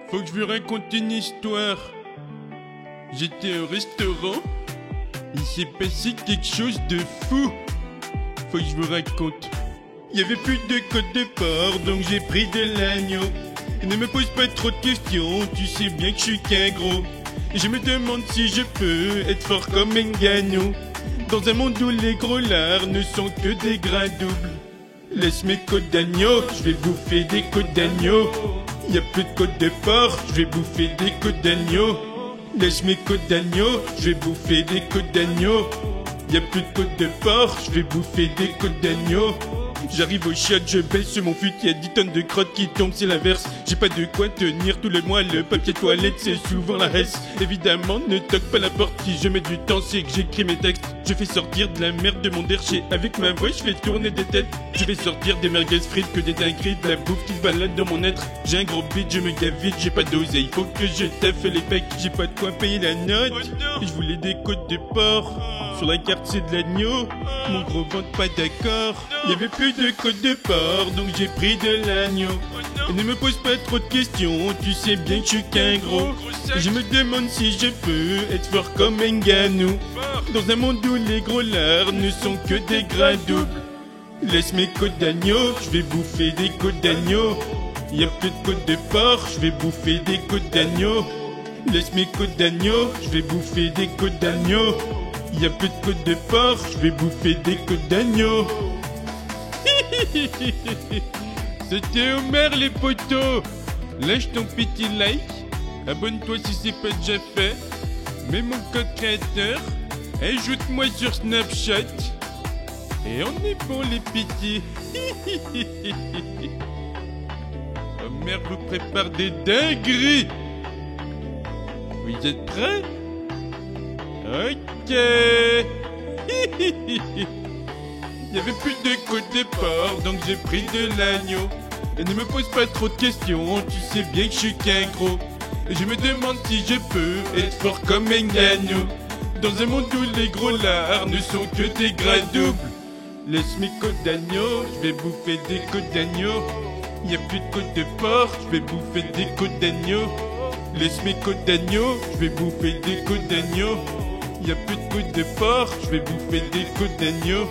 Faut que je vous raconte une histoire. J'étais au restaurant. Il s'est passé quelque chose de fou. Faut que je vous raconte. Il y avait plus de côte de porc, donc j'ai pris de l'agneau. Ne me pose pas trop de questions, tu sais bien que je suis qu'un gros. Je me demande si je peux être fort comme Ngannou. Dans un monde où les gros lards ne sont que des gras doubles. Laisse mes côtes d'agneau, je vais bouffer des côtes d'agneau. Y a plus de côtes de porc, je vais bouffer des côtes d'agneau. Laisse mes côtes d'agneau, je vais bouffer des côtes d'agneau. Y a plus de côtes de porc, je vais bouffer des côtes d'agneau. J'arrive au shot, je baisse mon fut, y a 10 tonnes de crottes qui tombent, c'est l'inverse. J'ai pas de quoi tenir tout le mois, le papier toilette c'est souvent la hesse. Évidemment, ne toque pas la porte, si je mets du temps c'est que j'écris mes textes. Je fais sortir de la merde de mon derché, avec ma voix je fais tourner des têtes. Je vais sortir des merguez frites, que des dingueries, de la bouffe qui se balade dans mon être. J'ai un gros bide, je me gave vite, j'ai pas d'oseille, faut que je taffe les pecs. J'ai pas de quoi payer la note, et je voulais des côtes de porc. Sur la carte c'est de l'agneau, mon gros ventre pas d'accord. Y'avait plus de côtes de porc, donc j'ai pris de l'agneau. Et ne me pose pas trop de questions, tu sais bien que je suis qu'un gros. Je me demande si je peux être fort comme Ngannou. Dans un monde où les gros lards ne sont que des gras doubles. Laisse mes côtes d'agneau, je vais bouffer des côtes d'agneau. Y a plus de côtes de porc, je vais bouffer des côtes d'agneau. Laisse mes côtes d'agneau, je vais bouffer des côtes d'agneau. Y a plus de côtes de porc, je vais bouffer des côtes d'agneau. C'était Homer les potos. Lâche ton petit like. Abonne-toi si c'est pas déjà fait. Mets mon code créateur. Ajoute-moi sur Snapchat. Et on est bon les petits. Homer vous prépare des dingueries. Vous êtes prêts? Ok. Il y avait plus de côtes de porc, donc j'ai pris de l'agneau. Et ne me pose pas trop de questions, tu sais bien que je suis qu'un gros. Et je me demande si je peux être fort comme Ngannou. Dans un monde où les gros lards ne sont que des gras doubles. Laisse mes côtes d'agneau, je vais bouffer des côtes d'agneau. Il y a plus de côtes de porc, je vais bouffer des côtes d'agneau. Laisse mes côtes d'agneau, je vais bouffer des côtes d'agneau. Y a plus de côtes de porc, je vais bouffer des côtes d'agneau.